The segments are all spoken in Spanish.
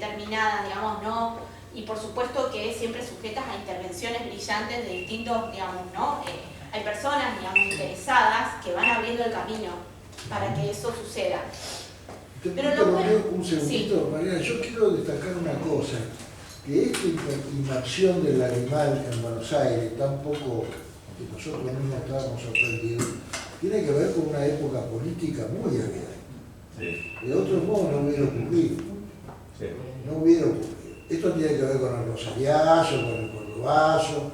determinadas, digamos, ¿no? Y por supuesto que siempre sujetas a intervenciones brillantes de distintos, digamos, ¿no? Hay personas, digamos, interesadas que van abriendo el camino para que eso suceda. Pero lo un segundito, sí. Mariana, yo quiero destacar una cosa, que esta inmersión del animal en Buenos Aires, tampoco que nosotros mismos estábamos sorprendidos, tiene que ver con una época política muy ávida. Sí. De otro modo no hubiera ocurrido. Sí. No hubiera ocurrido. Esto tiene que ver con el rosariazo, con el cordobazo.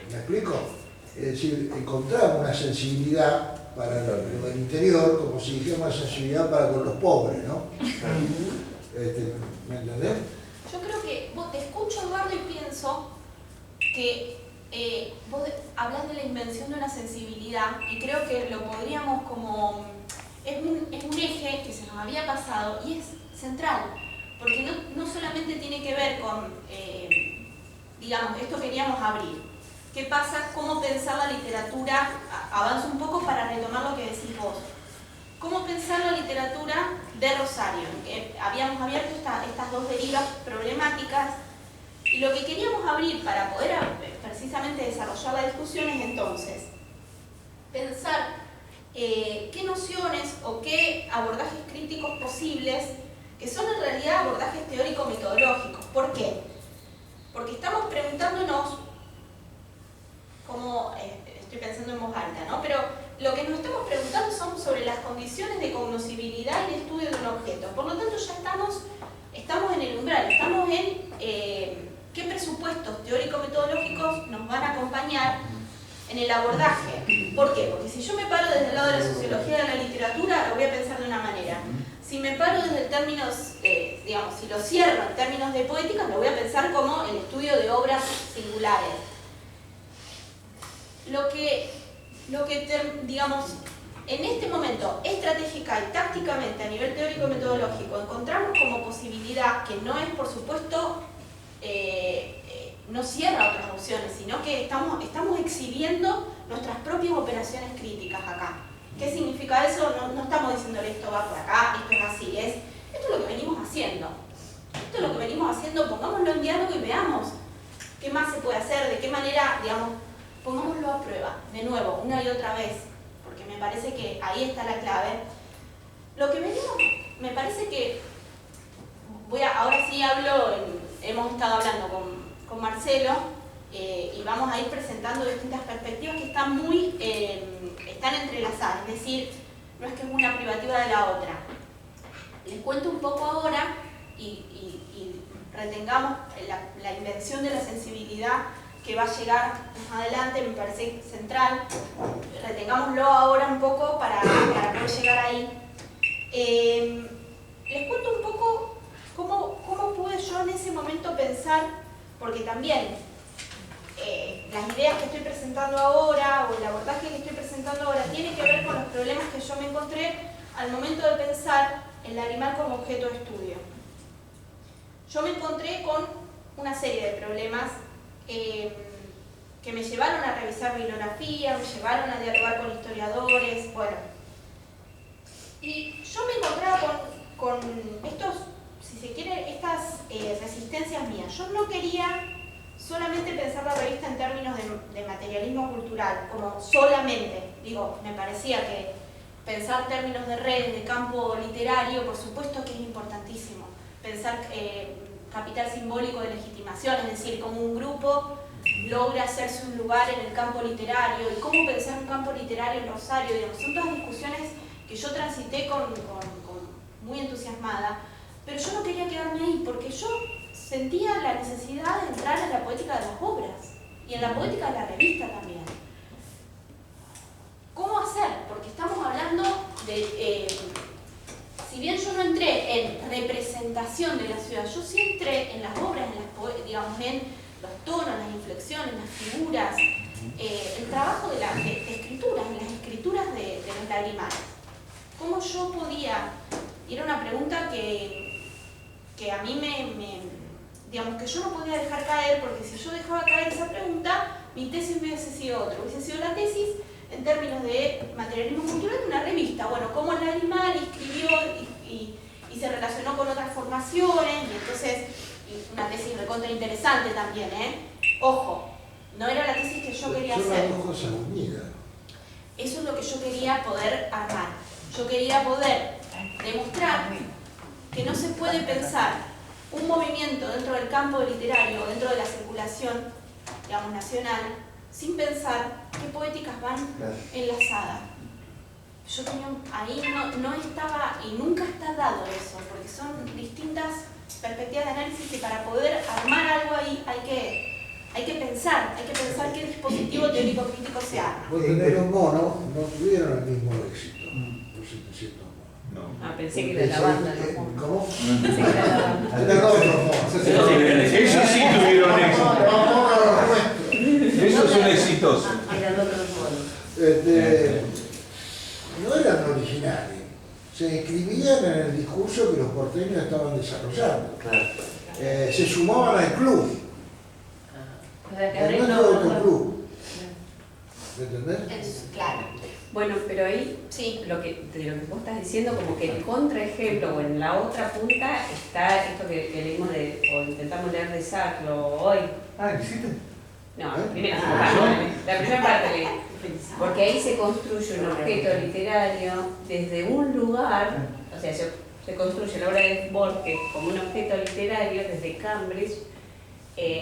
¿Me explico? Es decir, encontramos una sensibilidad para lo del interior, como si dijéramos una sensibilidad para con los pobres, ¿no? ¿Me entendés? Yo creo que vos te escucho, Eduardo, y pienso que vos hablas de la invención de una sensibilidad y creo que lo podríamos como... Es un eje que se nos había pasado y es central, porque no solamente tiene que ver con, digamos, esto queríamos abrir. ¿Qué pasa? ¿Cómo pensar la literatura? Avanzo un poco para retomar lo que decís vos. ¿Cómo pensar la literatura de Rosario? Habíamos abierto estas dos derivas problemáticas y lo que queríamos abrir para poder precisamente desarrollar la discusión es entonces pensar qué nociones o qué abordajes críticos posibles que son en realidad abordajes teórico-metodológicos. ¿Por qué? Porque estamos preguntándonos, como estoy pensando en voz alta, ¿no? Pero lo que nos estamos preguntando son sobre las condiciones de cognoscibilidad y de estudio de un objeto. Por lo tanto, ya estamos en el umbral, estamos en qué presupuestos teórico-metodológicos nos van a acompañar en el abordaje. ¿Por qué? Porque si yo me paro desde el lado de la sociología de la literatura, lo voy a pensar de una manera. Si me paro desde el términos, digamos, si lo cierro en términos de poética, lo voy a pensar como el estudio de obras singulares. Lo que digamos, en este momento, estratégica y tácticamente a nivel teórico-metodológico, encontramos como posibilidad, que no es, por supuesto, no cierra otras opciones, sino que estamos exhibiendo nuestras propias operaciones críticas acá. ¿Qué significa eso? No estamos diciéndole esto va por acá, esto es así, esto es lo que venimos haciendo. Esto es lo que venimos haciendo, pongámoslo en diálogo y veamos qué más se puede hacer, de qué manera, digamos, pongámoslo a prueba, de nuevo, una y otra vez, porque me parece que ahí está la clave. Lo que venimos, me parece que, ahora sí hemos estado hablando con Marcelo, y vamos a ir presentando distintas perspectivas que están entrelazadas, es decir, no es que es una privativa de la otra. Les cuento un poco ahora y retengamos la invención de la sensibilidad que va a llegar más adelante, me parece central. Retengámoslo ahora un poco para poder llegar ahí. Les cuento un poco cómo pude yo en ese momento pensar, porque también las ideas que estoy presentando ahora o el abordaje que estoy presentando ahora tiene que ver con los problemas que yo me encontré al momento de pensar el animal como objeto de estudio. Yo me encontré con una serie de problemas que me llevaron a revisar bibliografía, me llevaron a dialogar con historiadores, bueno. Y yo me encontraba con estos, si se quiere, estas resistencias mías. Yo no quería solamente pensar la revista en términos de materialismo cultural, como solamente, digo, me parecía que pensar términos de redes, de campo literario, por supuesto que es importantísimo. Pensar capital simbólico de legitimación, es decir, como un grupo logra hacerse un lugar en el campo literario y cómo pensar un campo literario en Rosario, digamos, son todas discusiones que yo transité muy entusiasmada, pero yo no quería quedarme ahí porque yo sentía la necesidad de entrar en la poética de las obras y en la poética de la revista también. ¿Cómo hacer? Porque estamos hablando de... si bien yo no entré en representación de la ciudad, yo sí entré en las obras, digamos, en los tonos, las inflexiones, las figuras, el trabajo de escrituras, en las escrituras de los lagrimales. ¿Cómo yo podía? Y era una pregunta que a mí digamos que yo no podía dejar caer, porque si yo dejaba caer esa pregunta, mi tesis hubiese sido otra, hubiese sido la tesis en términos de materialismo cultural de una revista. Bueno, cómo el Lagrimal escribió y y se relacionó con otras formaciones, y entonces, una tesis recontra interesante también, Ojo, no era la tesis que yo quería hacer. Son las dos cosas unidas. Eso es lo que yo quería poder armar. Yo quería poder demostrar que no se puede pensar un movimiento dentro del campo literario, dentro de la circulación, digamos, nacional, sin pensar qué poéticas van enlazadas. Yo tenía, ahí no estaba, y nunca está dado eso, porque son distintas perspectivas de análisis que para poder armar algo ahí hay que pensar qué dispositivo teórico crítico se arma. Vos tenés los monos, no tuvieron el mismo éxito, los 700 monos. No. Pensé que era la banda. ¿Cómo? Pensé que era la banda. Eran otros monos. Eso sí tuvieron éxito. Esos son exitosos. Eran otros monos. No eran originales, se inscribían en el discurso que los porteños estaban desarrollando. Se sumaban al club, al nuestro autoclub. ¿Me entendés? Claro. Bueno, pero ahí, Sí. de lo que vos estás diciendo, como que el contraejemplo, o en la otra punta, está esto que leímos o intentamos leer de Sarlo hoy. ¿Hiciste? No, la primera parte leí. Porque ahí se construye un objeto literario desde un lugar, o sea, se construye la obra de Borges como un objeto literario desde Cambridge,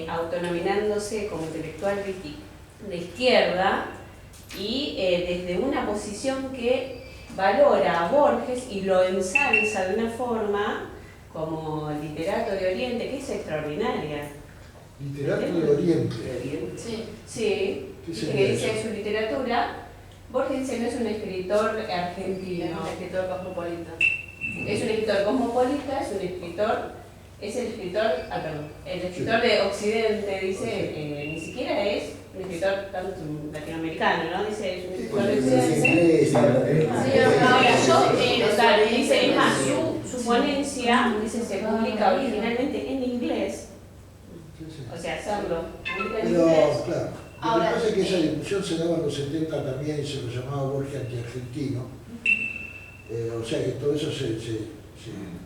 autonominándose como intelectual de izquierda y desde una posición que valora a Borges y lo ensalza de una forma como literato de Oriente, que es extraordinaria. Literato de Oriente. Sí, ¿Qué que sería dice eso? su literatura. Borges dice que no es un escritor argentino, Es un escritor cosmopolita. es un escritor cosmopolita, es el escritor de Occidente, dice, ni siquiera es un escritor tanto latinoamericano, ¿no? Dice, es un escritor de Occidente. Total, dice, es más, su ponencia, dice, se publica originalmente en inglés, o sea, hacerlo publica en Pero, inglés. claro, lo Ahora, que pasa es que esa discusión se daba en los 70 también y se lo llamaba Borges antiargentino. O sea que todo eso se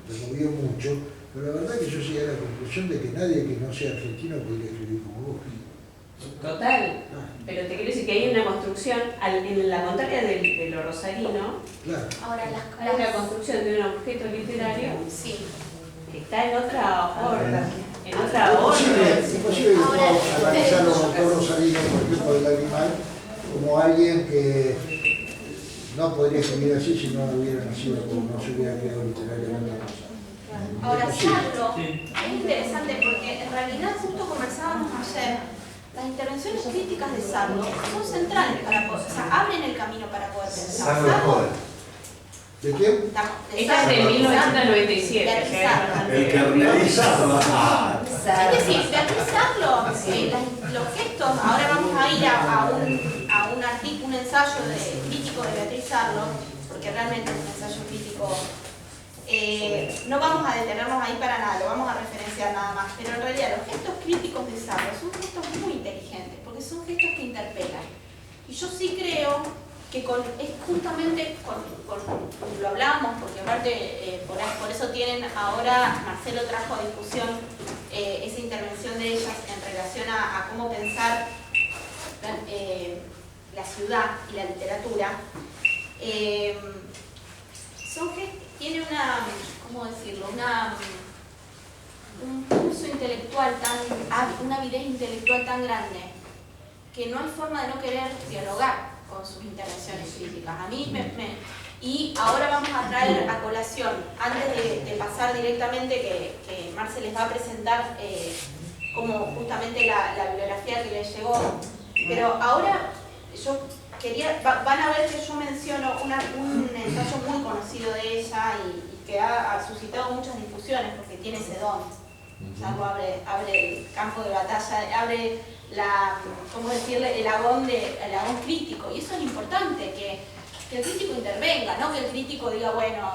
removió mucho, pero la verdad que yo llegué a la conclusión de que nadie que no sea argentino podría escribir como Borges. Total, pero te quiero decir que hay una construcción, en la contraria de lo rosarino, Claro. Ahora, hay una construcción de un objeto literario Sí. que está en otra orden. Es posible que Ahora, podamos analizar los autores rosarinos, por ejemplo, del animal, como alguien que no podría escribir así si no hubiera nacido, como no se hubiera creado literariamente. Ahora, Sarlo es interesante porque en realidad justo conversábamos ayer, las intervenciones críticas de Sarlo son centrales para poder, o sea, abren el camino para poder pensar. ¿De quién? Esta es de 1997. El que realiza. Es decir, Beatriz Sarlo, los gestos, ahora vamos a ir a un artículo, un ensayo crítico de Beatriz Sarlo, porque realmente es un ensayo crítico. No vamos a detenernos ahí para nada, lo vamos a referenciar nada más, pero en realidad los gestos críticos de Sarlo son gestos muy inteligentes, porque son gestos que interpelan. Y yo sí creo que es justamente lo hablamos, porque aparte por eso tienen ahora, Marcelo trajo a discusión esa intervención de ellas en relación a cómo pensar la ciudad y la literatura. Tiene ¿cómo decirlo? Un pulso intelectual una avidez intelectual tan grande que no hay forma de no querer dialogar con sus intervenciones críticas. A mí y ahora vamos a traer a colación, antes de pasar directamente, que Marce les va a presentar como justamente la bibliografía que les llegó, pero ahora yo van a ver que yo menciono un ensayo muy conocido de ella y que ha suscitado muchas discusiones porque tiene ese don. Sarlo abre el campo de batalla, abre ¿cómo decirle? el agón crítico, y eso es importante, que el crítico intervenga, no que el crítico diga, bueno,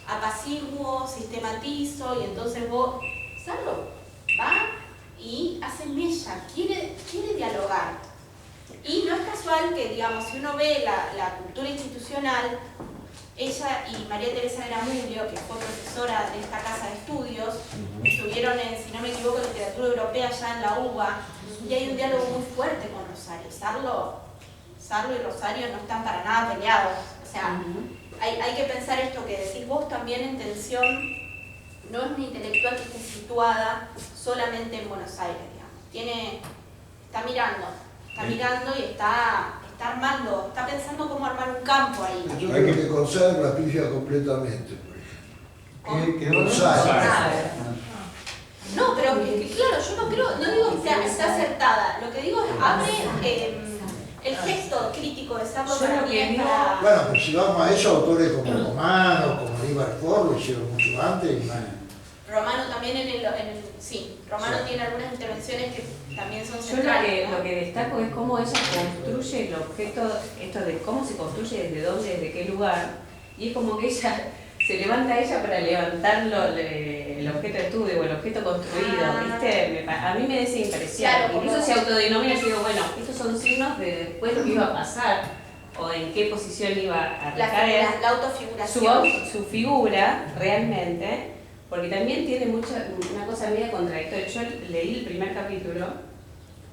apaciguo, sistematizo, y entonces Sarlo va y hace mella, quiere dialogar. Y no es casual que, digamos, si uno ve la cultura institucional, ella y María Teresa Gramulio, que fue profesora de esta casa de estudios, estuvieron en, si no me equivoco, en literatura europea ya en la UBA, y hay un diálogo muy fuerte con Rosario. Sarlo y Rosario no están para nada peleados. O sea, hay que pensar esto que decís vos también en tensión, no es una intelectual que esté situada solamente en Buenos Aires, digamos. Está mirando y está armando, está pensando cómo armar un campo ahí. Yo creo que González la pifia completamente, por ejemplo. ¿Qué González. No, pero claro, yo no digo que está acertada, lo que digo es abre el gesto crítico de Sarlo también para... Bueno, pues si vamos a eso, autores como Romano, como Aníbal Ford lo hicieron mucho antes. Romano también Romano tiene algunas intervenciones que también son Yo centrales. lo que destaco es cómo ella construye el objeto, esto de cómo se construye, desde dónde, desde qué lugar, y es como que ella se levanta para levantarlo el objeto de estudio o el objeto construido, ¿viste? A mí me da esa impresión. Claro, incluso se autodenomina, yo digo, bueno, estos son signos de después lo que iba a pasar o en qué posición iba a recaer la autofiguración. su figura realmente. Porque también tiene una cosa media contradictoria. Yo leí el primer capítulo,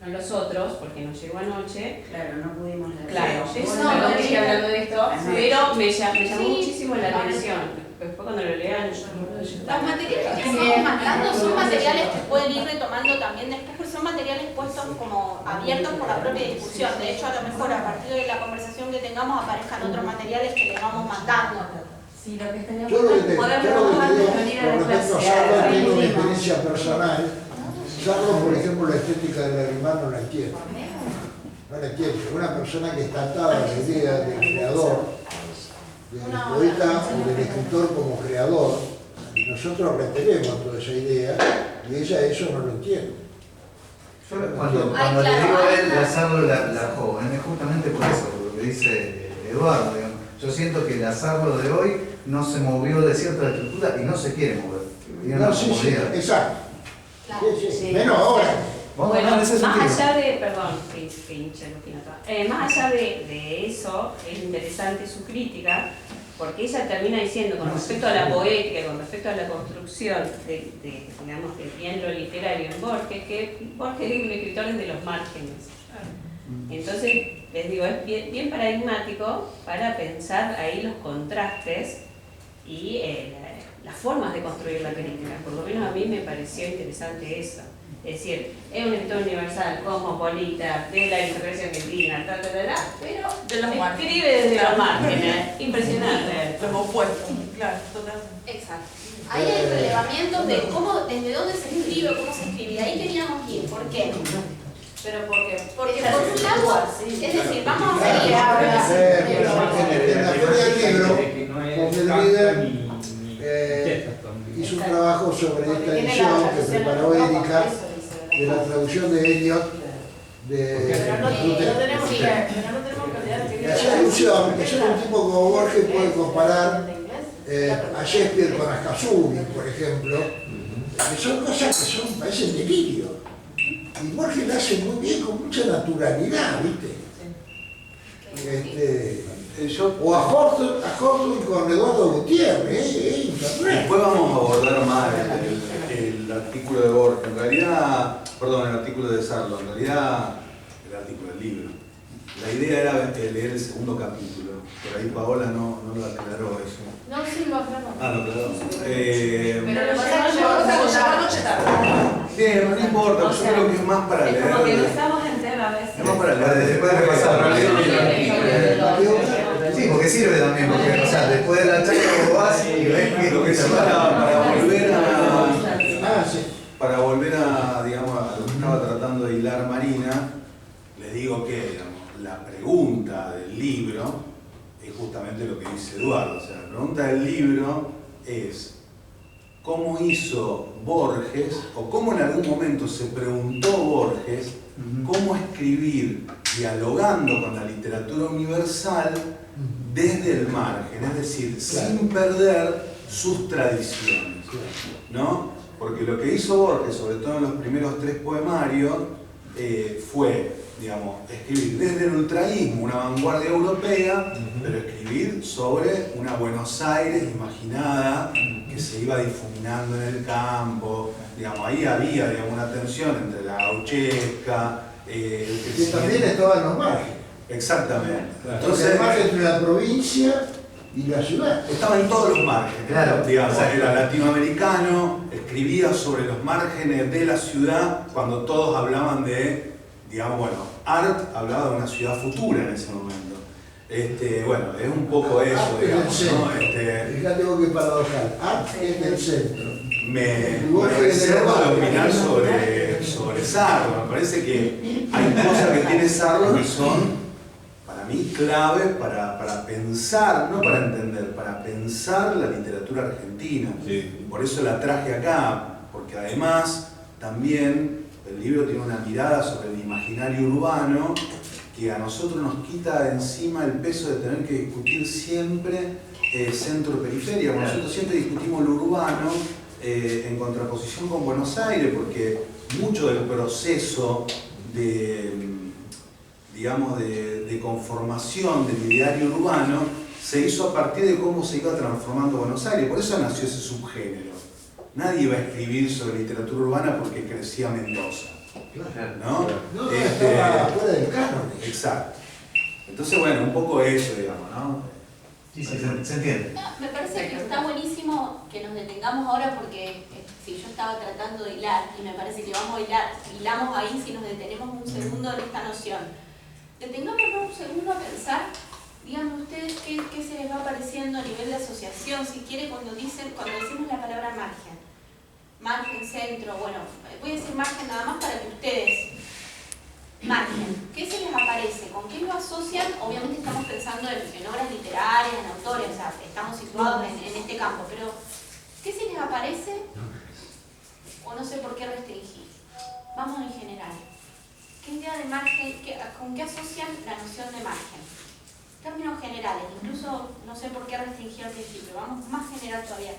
no los otros, porque nos llegó anoche. Claro, no pudimos leer. Claro, no estoy hablando de esto, pero me llamó Sí. muchísimo la atención. Después cuando lo lean, Los materiales que estamos mandando son materiales que pueden ir retomando también después, porque son materiales puestos como abiertos por la propia discusión. De hecho, a lo mejor a partir de la conversación que tengamos aparezcan otros materiales que le vamos mandando. Sí, lo que estaríamos Yo lo que te digo, antes de venir a la con respecto a clase. Sarlo, Ahí tengo una vimos. experiencia personal. Sarlo, por ejemplo, la estética del Lagrimal no la entiende. No la entiende. Una persona que está atada a la idea del creador, del poeta o del escritor como creador, y nosotros retenemos toda esa idea, y ella eso no lo entiende. Cuando Ay, le claro, digo a él, claro. Lazarlo la joven, es justamente por eso, por lo que dice Eduardo. Digamos. Yo siento que Lazarlo de hoy no se movió de cierta estructura y no se quiere mover. Tiene una No, sí, sí, comodidad. exacto. Claro. Sí, sí. Menos ahora. Vamos bueno, a en ese más sentido. allá de, perdón, que hinche lo que no más allá de eso, es interesante su crítica, porque ella termina diciendo con respecto a la poética, con respecto a la construcción digamos, del bien lo literario en Borges, que Borges es un escritor desde los márgenes. Entonces, les digo, es bien paradigmático para pensar ahí los contrastes y las formas de construir la crítica. Por lo menos a mí me pareció interesante eso. Es decir, es un escritor universal, cosmopolita, de la intervención argentina, pero De los márgenes. escribe desde los márgenes. Impresionante. Los opuestos, claro, totalmente. Exacto. Ahí hay relevamientos de desde dónde se escribe, cómo se escribe. Y ahí queríamos ir. ¿Por qué? Pero porque Porque por un lado, es decir, vamos a seguir En ahora. la Feria del Libro, Fondelrieder hizo un trabajo sobre esta edición que preparó Erika, de la traducción de Eliot, Pero no tenemos que y hacía alusión que solo un tipo como Borges puede comparar a Shakespeare con Ascazuni, por ejemplo, que son cosas que parecen delirio. Y Borges lo hace muy bien, con mucha naturalidad, ¿viste? O a Horton con Eduardo Gutiérrez, Después vamos a abordar más el artículo de Borges, en realidad, perdón, el artículo de Sarlo, en realidad el artículo del libro. La idea era leer el segundo capítulo, por ahí Paola no lo aclaró eso. No, sí, lo aclaramos. Ah, lo aclaró. Pero lo que pasa es que llegó anoche tarde. Bien, no importa, yo creo que es más para Es leer. como que no estamos enteros a veces. Es más para leer. Después de repasar. Sí, porque sirve también, porque o sea, después de la charla vos vas y ves que Lo que sí para volver a, digamos, a lo que estaba tratando de hilar Marina, les digo que, digamos, la pregunta del libro es justamente lo que dice Eduardo. O sea, la pregunta del libro es ¿cómo hizo Borges, o cómo en algún momento se preguntó Borges, cómo escribir dialogando con la literatura universal desde el margen? Es decir, sin perder sus tradiciones, ¿no? Porque lo que hizo Borges, sobre todo en los primeros 3 poemarios, fue digamos, escribir desde el ultraísmo, una vanguardia europea, pero escribir sobre una Buenos Aires imaginada que se iba difuminando en el campo. Digamos, ahí había, digamos, una tensión entre la gauchesca, que también estaban los márgenes. Exactamente. Entonces, el margen entre la provincia y la ciudad. Estaba en todos los márgenes, Claro, digamos, exacto. era latinoamericano, escribía sobre los márgenes de la ciudad cuando todos hablaban de, digamos, bueno, Art hablaba de una ciudad futura en ese momento. Bueno, es un poco eso, Arte digamos, del ¿no? centro. Fíjate vos que paradojal. Arte es del centro. Me reservo de opinar sobre Sarlo. Me parece que hay cosas que tiene Sarlo que son, para mí, clave para pensar, no para entender, para pensar la literatura argentina. Sí. Por eso la traje acá, porque además también el libro tiene una mirada sobre el imaginario urbano que a nosotros nos quita de encima el peso de tener que discutir siempre centro-periferia. Nosotros siempre discutimos lo urbano en contraposición con Buenos Aires, porque mucho del proceso de, digamos, de conformación del ideario urbano se hizo a partir de cómo se iba transformando Buenos Aires. Por eso nació ese subgénero. Nadie iba a escribir sobre literatura urbana porque crecía Mendoza, ¿no? No, estaba fuera del canon. Exacto. Entonces, bueno, un poco eso, digamos, ¿no? Sí, sí, se entiende. No, me parece que está buenísimo que nos detengamos ahora porque si yo estaba tratando de hilar y me parece que vamos a hilar, hilamos ahí si nos detenemos un segundo en esta noción. Detengámonos un segundo a pensar, díganme ustedes qué se les va apareciendo a nivel de asociación, si quiere cuando decimos la palabra margen. Margen, centro, bueno, voy a decir margen nada más para que ustedes, margen, ¿qué se les aparece? ¿Con qué lo asocian? Obviamente estamos pensando en obras literarias, en autores, o sea, estamos situados en este campo, pero ¿qué se les aparece? O no sé por qué restringir. Vamos en general. ¿Qué idea de margen, con qué asocian la noción de margen? Términos generales, incluso no sé por qué restringir al principio, vamos más general todavía.